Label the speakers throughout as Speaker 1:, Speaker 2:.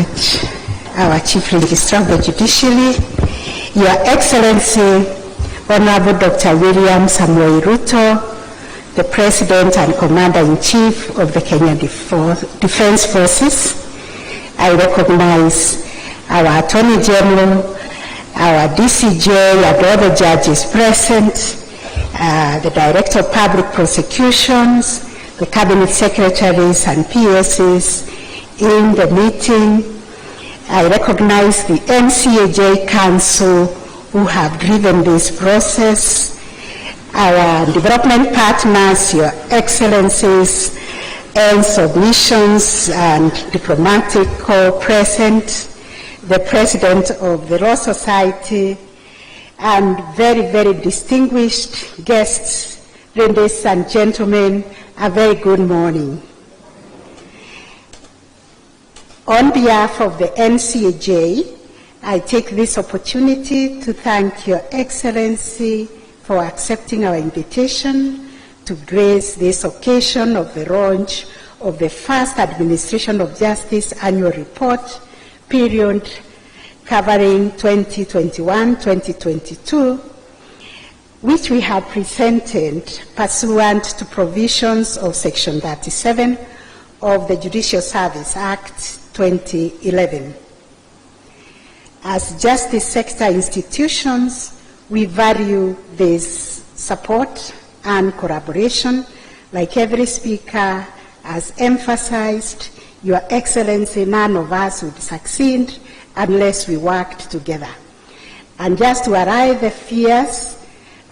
Speaker 1: much, our Chief Registrar of the Judiciary, Your Excellency, Honorable Dr. William Samoei Ruto, the President and Commander-in-Chief of the Kenya Defense Forces. I recognize our Attorney General, our DCJ, and all the judges present, the Director of Public Prosecutions, the Cabinet Secretaries and PSs in the meeting. I recognize the NCAJ Council who have driven this process, our development partners, Your Excellencies, and submissions and diplomatic corps present, the President of the Law Society, and very, very distinguished guests, ladies and gentlemen, a very good morning. On behalf of the NCAJ, I take this opportunity to thank Your Excellency for accepting our invitation to grace this occasion of the launch of the first Administration of Justice Annual Report period covering 2021-2022, which we have presented pursuant to provisions of Section 37 of the Judicial Service Act 2011. As justice sector institutions, we value this support and collaboration. Like every speaker has emphasized, Your Excellency, none of us would succeed unless we worked together. And just to allay the fears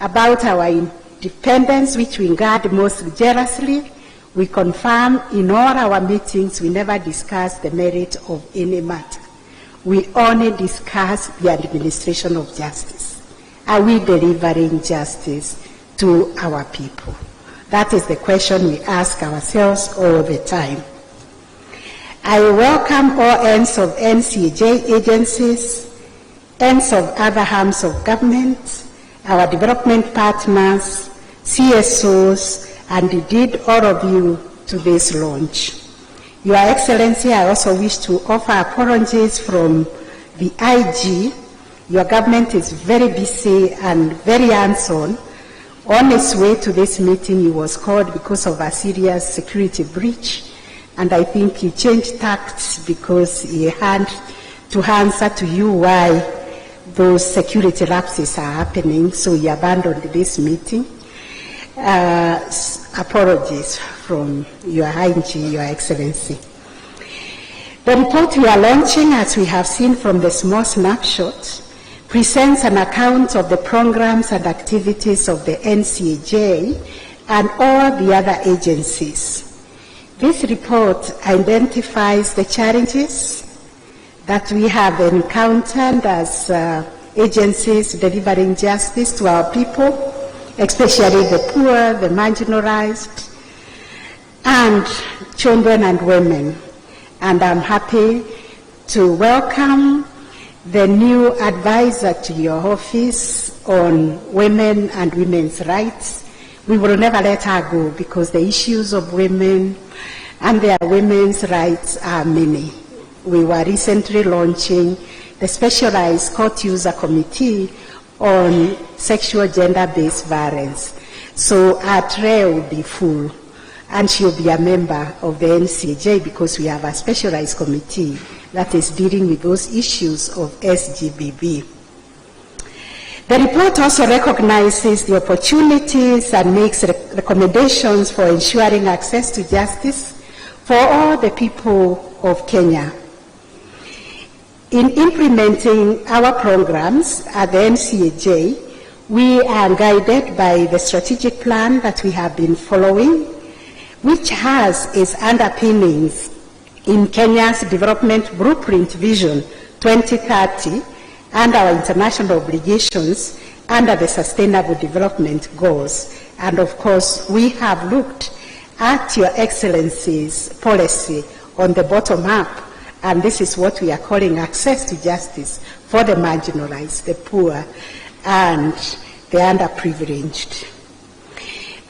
Speaker 1: about our independence, which we guard most jealously, we confirm in all our meetings we never discuss the merit of any matter. We only discuss the administration of justice. Are we delivering justice to our people? That is the question we ask ourselves all the time. I welcome all ends of NCAJ agencies, ends of other arms of government, our development partners, CSOs, and indeed all of you to this launch. Your Excellency, I also wish to offer apologies from the IG. Your government is very busy and very hands-on. On its way to this meeting, he was called because of a serious security breach, and I think he changed tacts because he had to answer to you why those security lapses are happening, so he abandoned this meeting. Apologies from Your IG, Your Excellency. The report we are launching, as we have seen from the small snapshot, presents an account of the programs and activities of the NCAJ and all the other agencies. This report identifies the challenges that we have encountered as agencies delivering justice to our people, especially the poor, the marginalized, and children and women. And I'm happy to welcome the new advisor to your office on women and women's rights. We will never let her go because the issues of women and their women's rights are many. We were recently launching the Specialized Court User Committee on Sexual Gender-Based Violence. So our tray will be full, and she'll be a member of the NCAJ because we have a specialized committee that is dealing with those issues of SGBB. The report also recognizes the opportunities and makes recommendations for ensuring access to justice for all the people of Kenya. In implementing our programs at the NCAJ, we are guided by the strategic plan that we have been following, which has its underpinnings in Kenya's Development Blueprint Vision 2030 and our international obligations under the Sustainable Development Goals. And of course, we have looked at Your Excellency's policy on the bottom up, and this is what we are calling access to justice for the marginalized, the poor, and the underprivileged.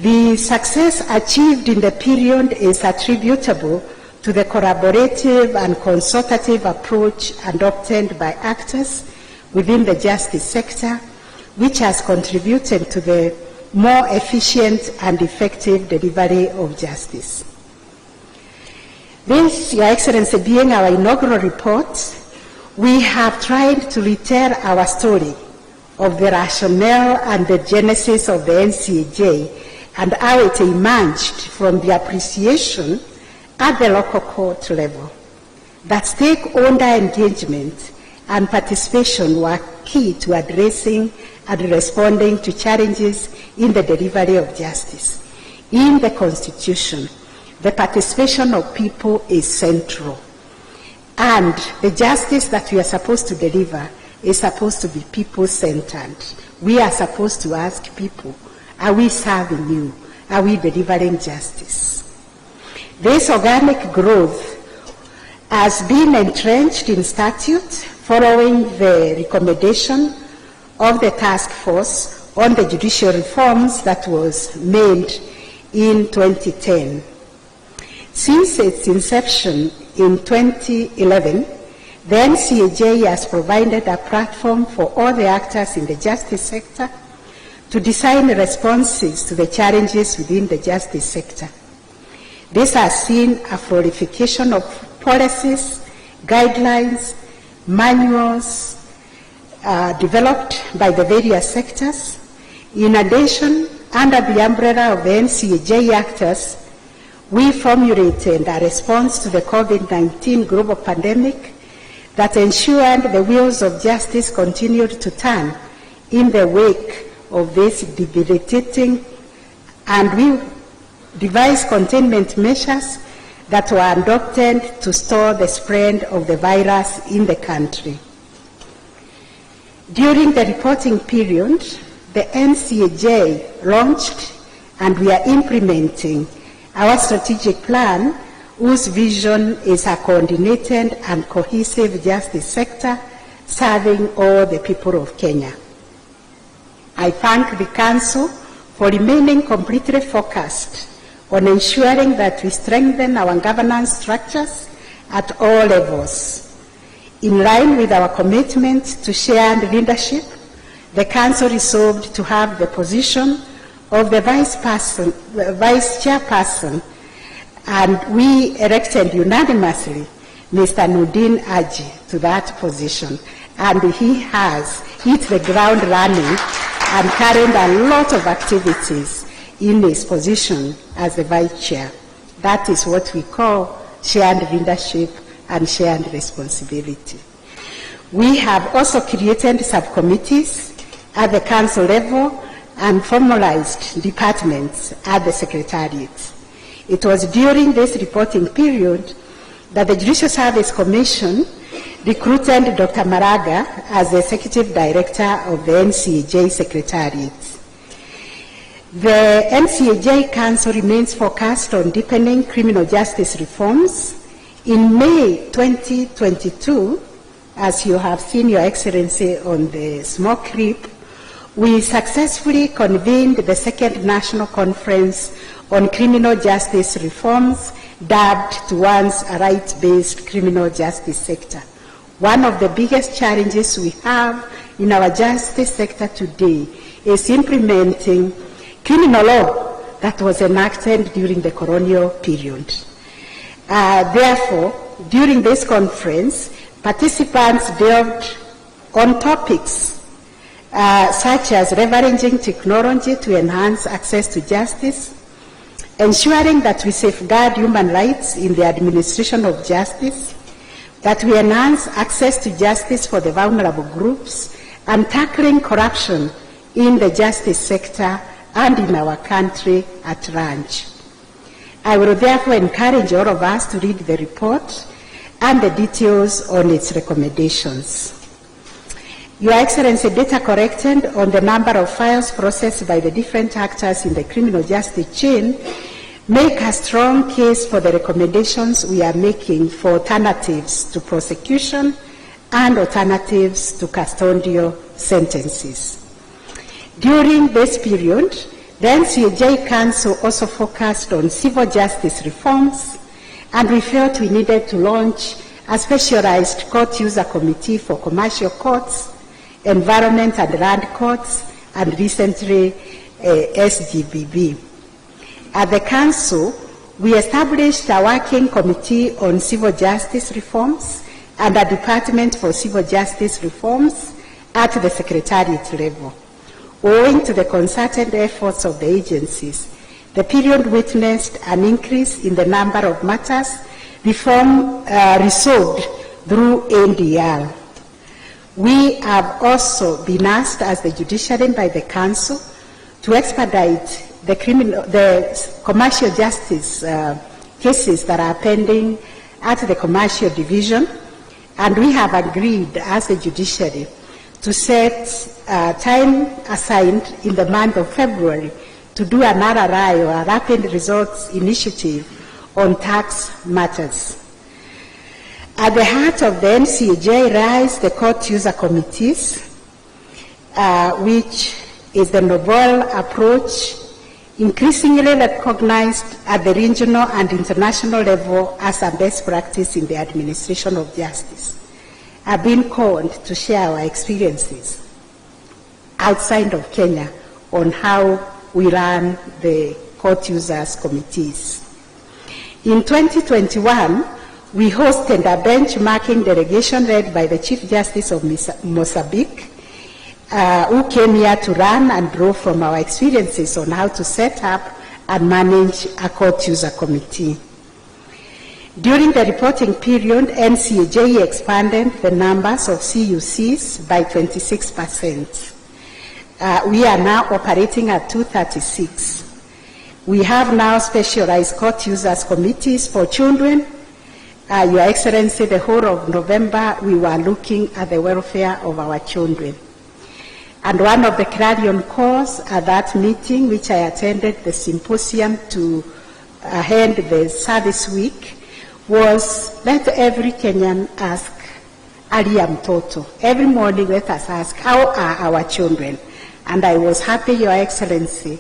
Speaker 1: The success achieved in the period is attributable to the collaborative and consultative approach adopted by actors within the justice sector, which has contributed to the more efficient and effective delivery of justice. This, Your Excellency, being our inaugural report, we have tried to retell our story of the rationale and the genesis of the NCAJ and how it emerged from the appreciation at the local court level that stakeholder engagement and participation were key to addressing and responding to challenges in the delivery of justice. In the Constitution, the participation of people is central, and the justice that we are supposed to deliver is supposed to be people-centered. We are supposed to ask people, are we serving you? Are we delivering justice? This organic growth has been entrenched in statute following the recommendation of the task force on the judicial reforms that was made in 2010. Since its inception in 2011, the NCAJ has provided a platform for all the actors in the justice sector to design responses to the challenges within the justice sector. This has seen a proliferation of policies, guidelines, manuals developed by the various sectors. In addition, under the umbrella of the NCAJ actors, we formulated a response to the COVID-19 global pandemic that ensured the wheels of justice continued to turn in the wake of this debilitating, and we devised containment measures that were adopted to stop the spread of the virus in the country. During the reporting period, the NCAJ launched and we are implementing our strategic plan, whose vision is a coordinated and cohesive justice sector serving all the people of Kenya. I thank the Council for remaining completely focused on ensuring that we strengthen our governance structures at all levels. In line with our commitment to shared leadership, the Council resolved to have the position of the Vice Chairperson, and we elected unanimously Mr. Nudin Aji to that position, and he has hit the ground running and carried a lot of activities in his position as the Vice Chair. That is what we call shared leadership and shared responsibility. We have also created subcommittees at the Council level and formalized departments at the Secretariat. It was during this reporting period that the Judicial Service Commission recruited Dr. Maraga as the Executive Director of the NCAJ Secretariat. The NCAJ Council remains focused on deepening criminal justice reforms. In May 2022, as you have seen, Your Excellency, on the small clip, we successfully convened the second National Conference on Criminal Justice Reforms, dubbed towards a rights-based criminal justice sector. One of the biggest challenges we have in our justice sector today is implementing criminal law that was enacted during the colonial period. Therefore, during this conference, participants delved on topics such as leveraging technology to enhance access to justice, ensuring that we safeguard human rights in the administration of justice, that we enhance access to justice for the vulnerable groups, and tackling corruption in the justice sector and in our country at large. I will therefore encourage all of us to read the report and the details on its recommendations. Your Excellency, data collected on the number of files processed by the different actors in the criminal justice chain make a strong case for the recommendations we are making for alternatives to prosecution and alternatives to custodial sentences. During this period, the NCAJ Council also focused on civil justice reforms and we felt we needed to launch a specialized court user committee for commercial courts, environment and land courts, and recently SGBB. At the Council, we established a working committee on civil justice reforms and a department for civil justice reforms at the Secretariat level. Owing to the concerted efforts of the agencies, the period witnessed an increase in the number of matters resolved through NDR. We have also been asked as the judiciary by the Council to expedite the commercial justice cases that are pending at the commercial division, and we have agreed as the judiciary to set time assigned in the month of February to do an RRI, or a Rapid Results Initiative, on tax matters. At the heart of the NCAJ lies the court user committees, which is the novel approach increasingly recognized at the regional and international level as a best practice in the administration of justice. I've been called to share our experiences outside of Kenya on how we run the court users committees. In 2021, we hosted a benchmarking delegation led by the Chief Justice of Mozambique, who came here to learn and draw from our experiences on how to set up and manage a court user committee. During the reporting period, NCAJ expanded the numbers of CUCs by 26%. We are now operating at 236. We have now specialized court users committees for children. Your Excellency, the whole of November, we were looking at the welfare of our children. And one of the clarion calls at that meeting, which I attended the symposium to end the service week, was let every Kenyan ask Aliam Toto. Every morning let us ask, how are our children? And I was happy, Your Excellency,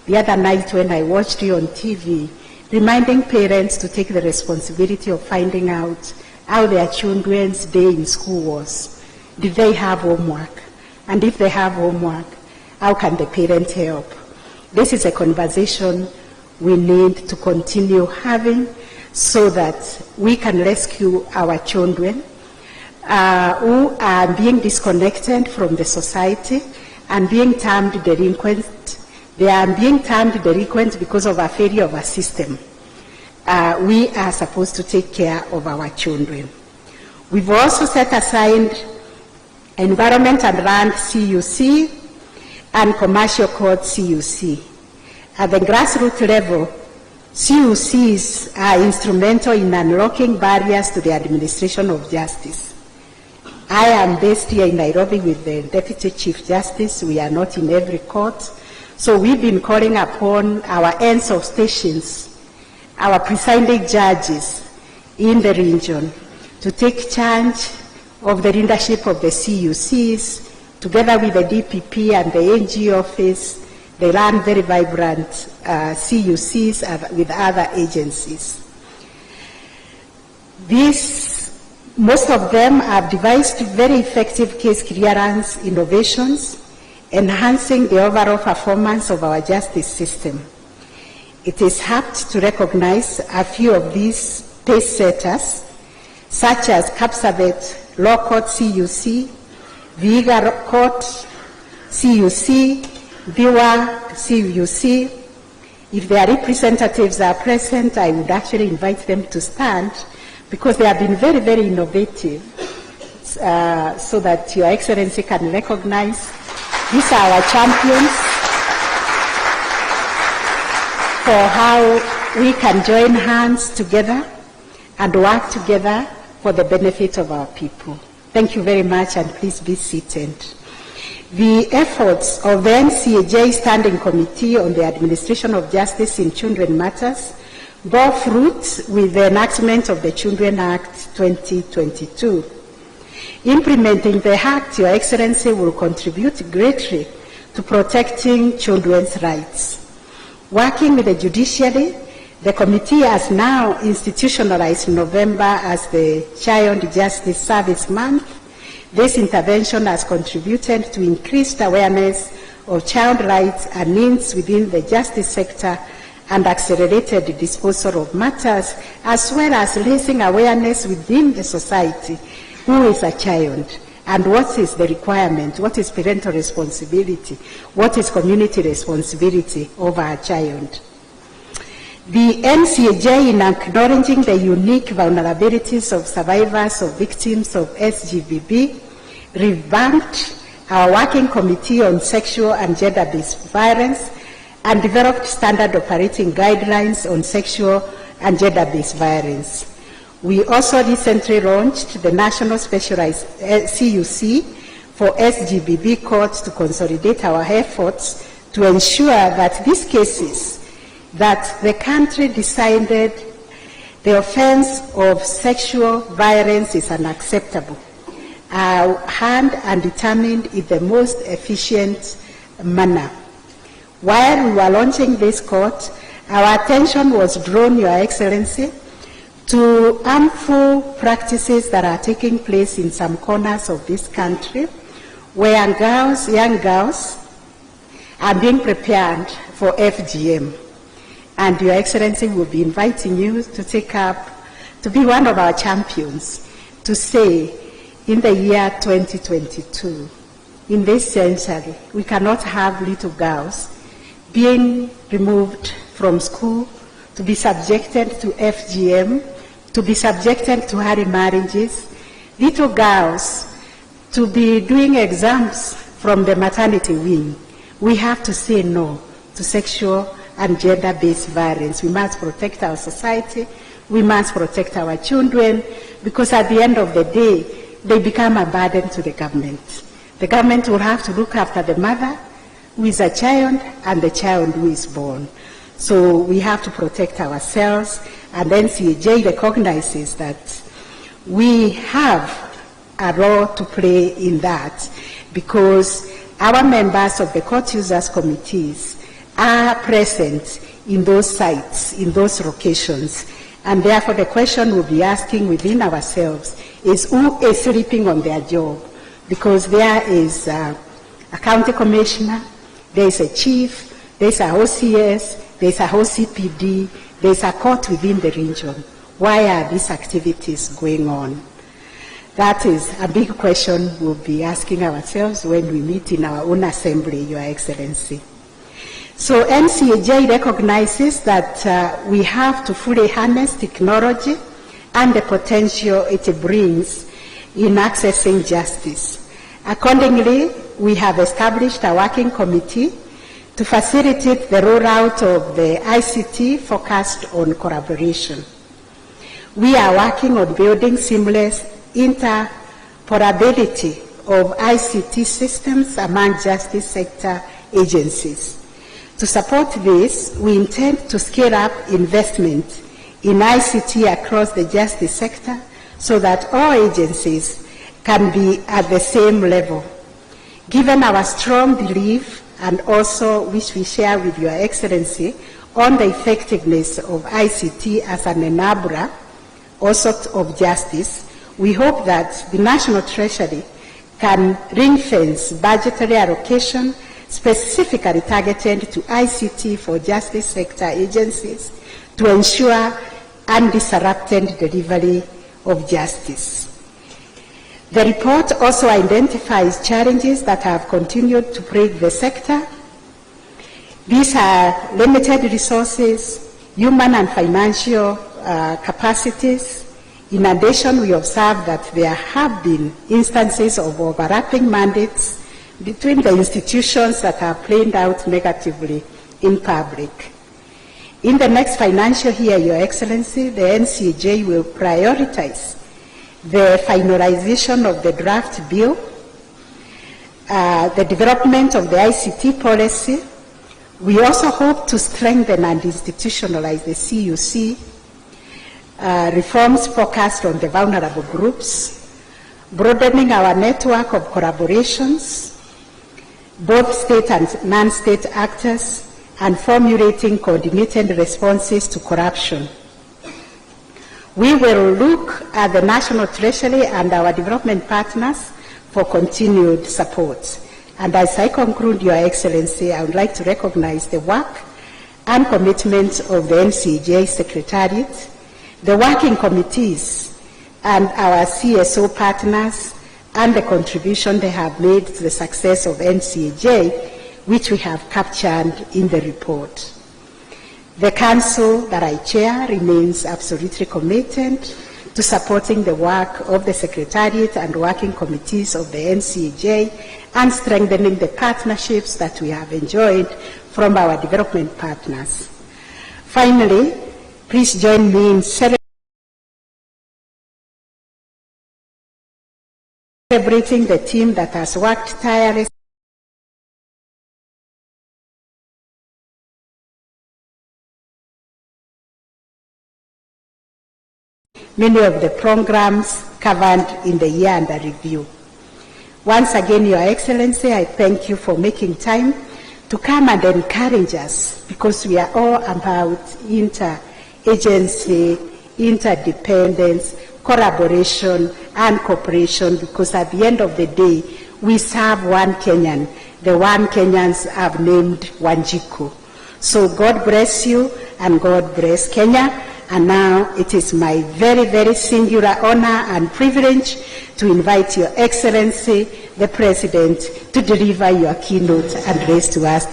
Speaker 1: the other night when I watched you on TV, reminding parents to take the responsibility of finding out how their children's day in school was. Did they have homework? And if they have homework, how can the parent help? This is a conversation we need to continue having so that we can rescue our children who are being disconnected from the society and being termed delinquent. They are being termed delinquent because of a failure of a system. We are supposed to take care of our children. We've also set aside Environment and Land CUC and Commercial Court CUC. At the grassroots level, CUCs are instrumental in unlocking barriers to the administration of justice. I am based here in Nairobi with the Deputy Chief Justice. We are not in every court. So we've been calling upon our ends of stations, our presiding judges in the region to take charge of the leadership of the CUCs, together with the DPP and the AG office. They run very vibrant CUCs with other agencies. Most of them have devised very effective case clearance innovations, enhancing the overall performance of our justice system. It is apt to recognize a few of these pace setters, such as Kapsabet Law Court CUC, Vihiga Court CUC, Biwa CUC. If their representatives are present, I would actually invite them to stand because they have been very, very innovative so that Your Excellency can recognize these are our champions for how we can join hands together and work together for the benefit of our people. Thank you very much, and please be seated. The efforts of the NCAJ Standing Committee on the Administration of Justice in Children Matters bore fruit with the enactment of the Children Act 2022. Implementing the Act, Your Excellency, will contribute greatly to protecting children's rights. Working with the judiciary, The committee has now institutionalized November as the Child Justice Service Month. This intervention has contributed to increased awareness of child rights and needs within the justice sector and accelerated disposal of matters, as well as raising awareness within the society who is a child and what is the requirement, what is parental responsibility, what is community responsibility over a child. The NCAJ, in acknowledging the unique vulnerabilities of survivors of victims of SGBB, revamped our working committee on sexual and gender-based violence and developed standard operating guidelines on sexual and gender-based violence. We also recently launched the National Specialized CUC for SGBB courts to consolidate our efforts to ensure that these cases that the country decided the offense of sexual violence is unacceptable are handled and determined in the most efficient manner. While we were launching this court, our attention was drawn, Your Excellency, to harmful practices that are taking place in some corners of this country, where young girls are being prepared for FGM. And Your Excellency will be inviting you to take up, to be one of our champions, to say, in the year 2022, in this century, we cannot have little girls being removed from school, to be subjected to FGM, to be subjected to early marriages, little girls to be doing exams from the maternity wing. We have to say no to sexual and gender-based violence. We must protect our society. We must protect our children, because at the end of the day, they become a burden to the government. The government will have to look after the mother who is a child and the child who is born. So we have to protect ourselves, and NCAJ recognizes that we have a role to play in that, because our members of the court users committees are present in those sites, in those locations, and therefore the question we'll be asking within ourselves is who is sleeping on their job, because there is a county commissioner, there is a chief, there is a OCS, there is a OCPD, there is a court within the region. Why are these activities going on? That is a big question we'll be asking ourselves when we meet in our own assembly, Your Excellency. So NCAJ recognizes that we have to fully harness technology and the potential it brings in accessing justice. Accordingly, we have established a working committee to facilitate the rollout of the ICT focused on collaboration. We are working on building seamless interoperability of ICT systems among justice sector agencies. To support this, we intend to scale up investment in ICT across the justice sector so that all agencies can be at the same level. Given our strong belief, and also which we share with Your Excellency, on the effectiveness of ICT as an enabler also of justice, we hope that the National Treasury can ring-fence budgetary allocation specifically targeted to ICT for justice sector agencies to ensure undisrupted delivery of justice. The report also identifies challenges that have continued to plague the sector. These are limited resources, human and financial capacities. In addition, we observe that there have been instances of overlapping mandates between the institutions that are played out negatively in public. In the next financial year, Your Excellency, the NCAJ will prioritize the finalization of the draft bill, the development of the ICT policy. We also hope to strengthen and institutionalize the CUC, reforms focused on the vulnerable groups, broadening our network of collaborations, both state and non-state actors, and formulating coordinated responses to corruption. We will look at the National Treasury and our development partners for continued support. And as I conclude, Your Excellency, I would like to recognize the work and commitment of the NCJ Secretariat, the working committees, and our CSO partners, and the contribution they have made to the success of NCJ, which we have captured in the report. The Council that I chair remains absolutely committed to supporting the work of the Secretariat and working committees of the NCJ and strengthening the partnerships that we have enjoyed from our development partners. Finally, please join me in celebrating the team that has worked tirelessly many of the programs covered in the year under review. Once again, Your Excellency, I thank you for making time to come and encourage us, because we are all about interagency, interdependence, collaboration, and cooperation, because at the end of the day, we serve one Kenyan, the one Kenyans have named Wanjiku. So God bless you, and God bless Kenya. And now it is my very, very singular honor and privilege to invite Your Excellency, the President, to deliver your keynote address to us.